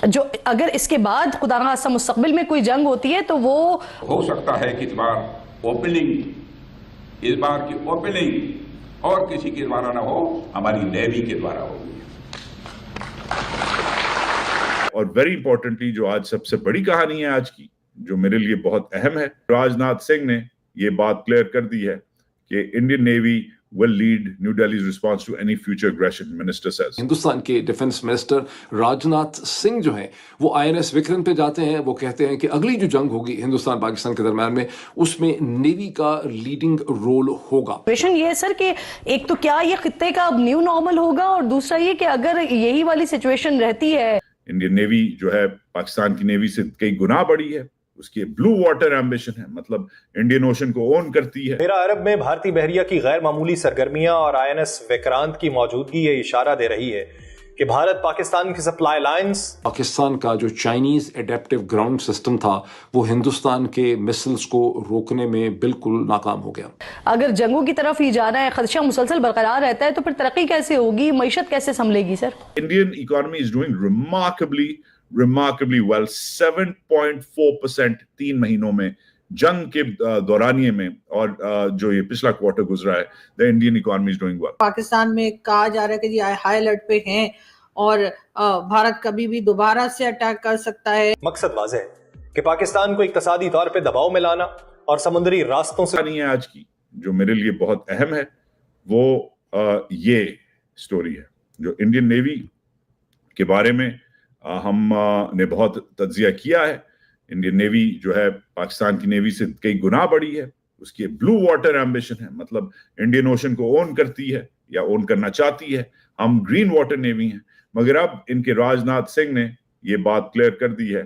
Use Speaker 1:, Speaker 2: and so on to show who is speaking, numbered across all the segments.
Speaker 1: जो अगर इसके बाद खुदा न खास्ता मुस्तकबिल में कोई जंग होती है तो वो
Speaker 2: हो सकता है कि इस बार की ओपनिंग और किसी के द्वारा ना हो, हमारी नेवी के द्वारा होगी।
Speaker 3: और वेरी इंपॉर्टेंटली जो आज सबसे बड़ी कहानी है आज की, जो मेरे लिए बहुत अहम है, राजनाथ सिंह ने ये बात क्लियर कर दी है कि Indian navy will lead New Delhi's response to any future aggression, minister says.
Speaker 4: Hindustan के डिफेंस मिनिस्टर राजनाथ सिंह जो हैं वो आईएनएस विक्रम पे जाते हैं। वो कहते हैं कि अगली जो जंग होगी हिंदुस्तान पाकिस्तान के दरमियान में, उसमें नेवी का लीडिंग रोल होगा।
Speaker 1: क्वेश्चन ये है सर कि एक तो क्या ये खित्ते का न्यू नॉर्मल होगा, और दूसरा ये कि अगर यही वाली सिचुएशन रहती है,
Speaker 3: इंडियन नेवी जो है पाकिस्तान की नेवी से कई गुना बड़ी है, उसकी ब्लू वाटर एम्बिशन है, मतलब इंडियन ओशन को ओन करती है।
Speaker 5: मेरा अरब में भारतीय बहरिया की गैर मामूली सरगर्मियां और आईएनएस विक्रांत की मौजूदगी ये इशारा दे रही है कि भारत पाकिस्तान की सप्लाई लाइंस,
Speaker 4: पाकिस्तान का जो चाइनीज एडेप्टिव ग्राउंड सिस्टम था वो हिंदुस्तान के मिसाइल्स को रोकने में बिल्कुल नाकाम हो गया।
Speaker 1: अगर जंगों की तरफ ही जाना है, खदशा मुसलसल बरकरार रहता है, तो फिर तरक्की कैसे होगी, मईशत कैसे संभलेगी sir?
Speaker 3: Indian economy is doing remarkably well, 7.4% 3 महीनों में जंग के दौरानिये में, और जो ये पिछला क्वार्टर गुजरा है, the Indian economy is doing well.
Speaker 6: Pakistan में कहा जा रहा है कि जी हाई अलर्ट पे हैं और भारत कभी भी दोबारा से अटैक कर सकता है।
Speaker 5: मकसद वाज़ेह है कि पाकिस्तान को इक्तसादी तौर पे दबाव में लाना और समुद्री रास्तों से।
Speaker 3: नहीं है आज की जो मेरे लिए बहुत अहम है, वो ये स्टोरी है जो इंडियन नेवी के बारे में हमने बहुत तज्जिया किया है। इंडियन नेवी जो है पाकिस्तान की नेवी से कई गुना बड़ी है, उसकी ब्लू वाटर एम्बिशन है, मतलब इंडियन ओशन को ओन करती है या ओन करना चाहती है। हम ग्रीन वाटर नेवी हैं, मगर अब इनके राजनाथ सिंह ने ये बात क्लियर कर दी है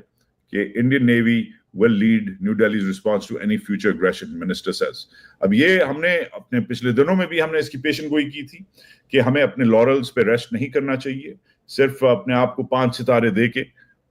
Speaker 3: कि Indian navy will lead New Delhi's response to any future aggression, minister says. अब ये हमने अपने पिछले दिनों में भी हमने इसकी पेशेनगोई की थी कि हमें अपने लॉरल्स पे रेस्ट नहीं करना चाहिए, सिर्फ अपने आप को 5 सितारे दे के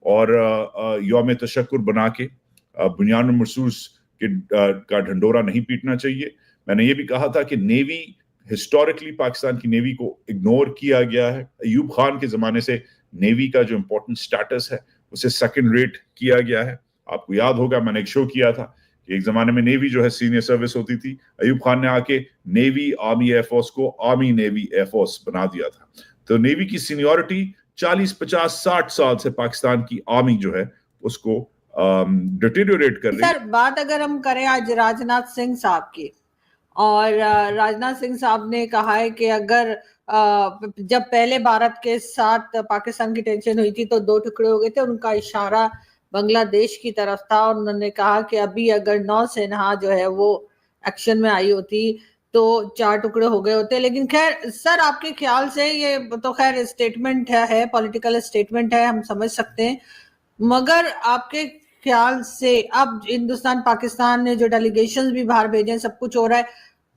Speaker 3: और यौम तशक्कुर बना के बुनियाद मरसूस का ढंडोरा नहीं पीटना चाहिए। मैंने ये भी कहा था कि नेवी हिस्टोरिकली पाकिस्तान की नेवी को इग्नोर किया गया है। अयूब खान के जमाने से नेवी का जो इंपॉर्टेंट स्टेटस है उसे सेकंड रेट किया गया है। आपको याद होगा मैंने एक शो किया था कि एक जमाने में नेवी जो है सीनियर सर्विस होती थी, अयूब खान ने आके नेवी आर्मी एयरफोर्स को आर्मी नेवी एयरफोर्स बना दिया था। तो नेवी की सीनियरिटी 40, 50, 60 साल से पाकिस्तान की आर्मी जो है उसको डिटेरियोरेट कर रही है।
Speaker 6: सर बात अगर हम करें आज राजनाथ सिंह साहब की, और राजनाथ सिंह साहब ने कहा है कि अगर जब पहले भारत के साथ पाकिस्तान की टेंशन हुई थी तो 2 टुकड़े हो गए थे, उनका इशारा बांग्लादेश की तरफ था, और उन्होंने कहा कि अभी अगर नौसेना जो है वो एक्शन में आई होती तो 4 टुकड़े हो गए होते। लेकिन खैर सर आपके ख्याल से ये तो खैर स्टेटमेंट है पॉलिटिकल स्टेटमेंट है, हम समझ सकते हैं, मगर आपके ख्याल से अब हिंदुस्तान पाकिस्तान ने जो डेलीगेशंस भी बाहर भेजे, सब कुछ हो रहा है,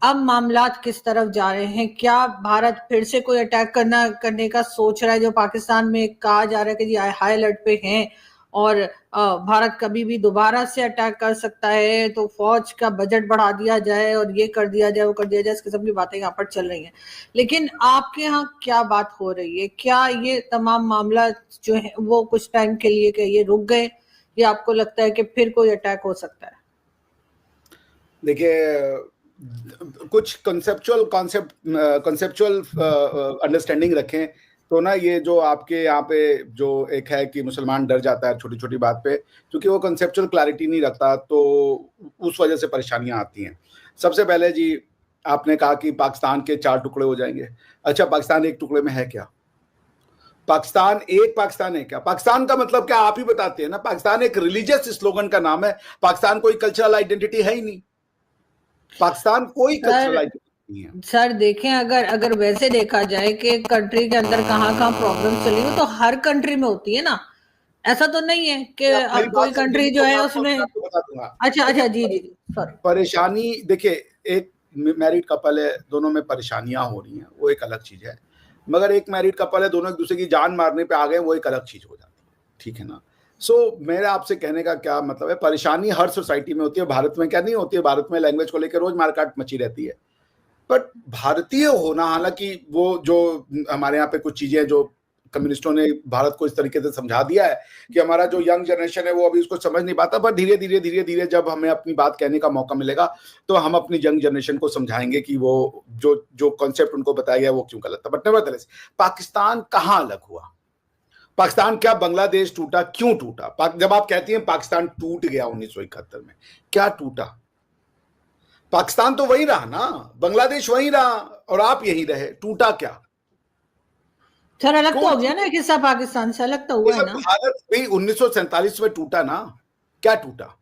Speaker 6: अब मामलात किस तरफ जा रहे हैं? क्या भारत फिर से कोई अटैक करने का सोच रहा है? जो पाकिस्तान में कहा जा रहा है कि जी हाई अलर्ट पे हैं और भारत कभी भी दोबारा से अटैक कर सकता है, तो फौज का बजट बढ़ा दिया जाए और ये कर दिया जाए वो कर दिया जाए, इस किस्म की बातें यहाँ पर चल रही हैं। लेकिन आपके यहाँ क्या बात हो रही है? क्या ये तमाम मामला जो है वो कुछ टाइम के लिए कि ये रुक गए, या आपको लगता है कि फिर कोई अटैक हो सकता है?
Speaker 7: देखिए कुछ कॉन्सेप्चुअल अंडरस्टैंडिंग रखें तो ना, ये जो आपके यहाँ पे जो एक है कि मुसलमान डर जाता है छोटी छोटी बात पे, क्योंकि वो कंसेप्चुअल क्लैरिटी नहीं रखता, तो उस वजह से परेशानियां आती हैं। सबसे पहले जी आपने कहा कि पाकिस्तान के 4 टुकड़े हो जाएंगे। अच्छा, पाकिस्तान एक टुकड़े में है क्या? पाकिस्तान है क्या? पाकिस्तान का मतलब क्या आप ही बताते हैं ना। पाकिस्तान एक रिलीजियस स्लोगन का नाम है, पाकिस्तान कोई कल्चरल आइडेंटिटी है ही नहीं। पाकिस्तान कोई कल्चरल आइडेंटिटी नहीं है।
Speaker 6: सर देखें, अगर वैसे देखा जाए कि कंट्री के अंदर कहाँ प्रॉब्लम चली हो, तो हर कंट्री में होती है ना, ऐसा तो नहीं है कि अब कोई कंट्री जो है उसमें। अच्छा जी सॉरी।
Speaker 7: परेशानी देखिए, एक मैरिड कपल है, दोनों में परेशानियां हो रही हैं, वो एक अलग चीज है। मगर एक मैरिड कपल है, दोनों एक दूसरे की जान मारने पे आ गए, वो एक अलग चीज हो जाती है, ठीक है ना। मेरा आपसे कहने का क्या मतलब है, परेशानी हर सोसाइटी में होती है। भारत में क्या नहीं होती है? भारत में लैंग्वेज को लेकर रोज मारकाट मची रहती है। बट भारतीय होना, हालांकि वो जो हमारे यहाँ पे कुछ चीजें जो कम्युनिस्टों ने भारत को इस तरीके से समझा दिया है कि हमारा जो यंग जनरेशन है वो अभी उसको समझ नहीं पाता, पर धीरे धीरे जब हमें अपनी बात कहने का मौका मिलेगा तो हम अपनी यंग जनरेशन को समझाएंगे कि वो जो कॉन्सेप्ट उनको बताया गया वो क्यों गलत था। बट नेवरदलेस, पाकिस्तान कहाँ अलग हुआ? पाकिस्तान क्या बांग्लादेश टूटा? क्यों टूटा? जब आप कहती हैं पाकिस्तान टूट गया 1971 में, क्या टूटा? पाकिस्तान तो वही रहा ना, बांग्लादेश वही रहा और आप यही रहे, टूटा क्या?
Speaker 6: सर अलग तो हो गया ना, किस्सा पाकिस्तान से अलग तो हुआ है ना।
Speaker 7: भारत भी 1947 में टूटा ना, क्या टूटा?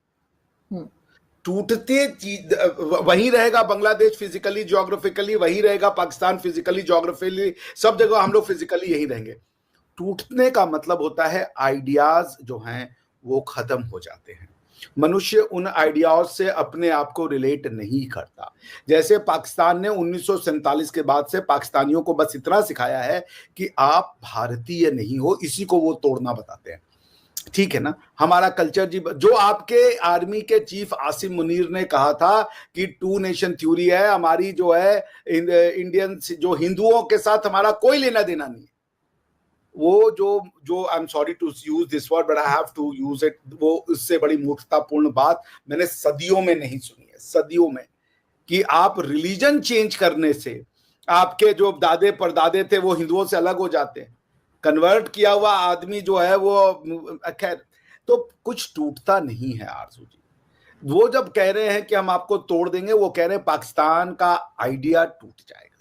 Speaker 7: टूटते चीज वही रहेगा, बांग्लादेश फिजिकली ज्योग्राफिकली वही रहेगा, पाकिस्तान फिजिकली ज्योग्राफिकली सब जगह हम लोग फिजिकली यही रहेंगे। टूटने का मतलब होता है आइडियाज जो हैं वो खत्म हो जाते हैं, मनुष्य उन आइडियाज से अपने आप को रिलेट नहीं करता। जैसे पाकिस्तान ने 1947 के बाद से पाकिस्तानियों को बस इतना सिखाया है कि आप भारतीय नहीं हो, इसी को वो तोड़ना बताते हैं। ठीक है ना, हमारा कल्चर जी, जो आपके आर्मी के चीफ आसिम मुनीर ने कहा था कि 2 नेशन थ्योरी है, हमारी जो है इंडियन जो हिंदुओं के साथ हमारा कोई लेना देना नहीं है, वो जो I am sorry to use this word but I have to use it, वो इससे बड़ी मूर्खतापूर्ण बात मैंने सदियों में नहीं सुनी है, सदियों में, कि आप रिलीजन चेंज करने से आपके जो दादे परदादे थे वो हिंदुओं से अलग हो जाते हैं। कन्वर्ट किया हुआ आदमी जो है वो खैर, तो कुछ टूटता नहीं है आरजू जी। वो जब कह रहे हैं कि हम आपको तोड़ देंगे, वो कह रहे हैं पाकिस्तान का आइडिया टूट जाएगा।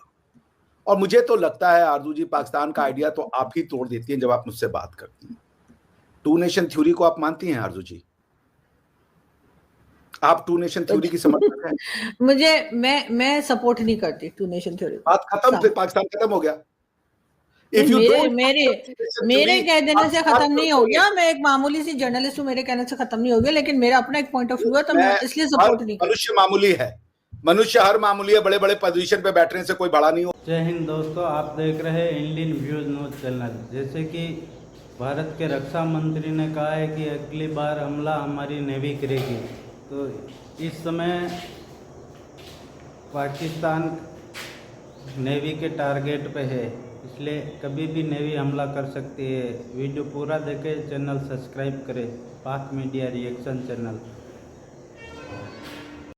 Speaker 7: और मुझे तो लगता है आरजू जी, पाकिस्तान का आइडिया तो आप ही तोड़ देती हैं जब आप मुझसे बात करती हैं। 2 नेशन थ्योरी को आप मानती हैं आरजू जी? आप 2 नेशन थ्योरी की समर्थक हैं?
Speaker 6: मैं सपोर्ट नहीं करती 2 नेशन थ्योरी।
Speaker 7: बात खत्म, फिर पाकिस्तान खत्म हो गया।
Speaker 6: मेरे कह देने से खत्म नहीं हो गया, मैं एक मामूली सी जर्नलिस्ट हूँ, मेरे कहने से खत्म नहीं हो गया, लेकिन मेरा अपना एक पॉइंट ऑफ व्यू है, तो मैं इसलिए सपोर्ट नहीं करती।
Speaker 7: मनुष्य मामूली है, मनुष्य हर मामूली है, बड़े बड़े पोजीशन पे बैठने से कोई बड़ा नहीं हो।
Speaker 8: जय हिंद दोस्तों, आप देख रहे हैं इंडियन व्यूज न्यूज चैनल। जैसे कि भारत के रक्षा मंत्री ने कहा है कि अगली बार हमला हमारी नेवी करेगी, तो इस समय पाकिस्तान नेवी के टारगेट पे है, इसलिए कभी भी नेवी हमला कर सकती है। वीडियो पूरा देखें, चैनल सब्सक्राइब करें, पाक मीडिया रिएक्शन चैनल।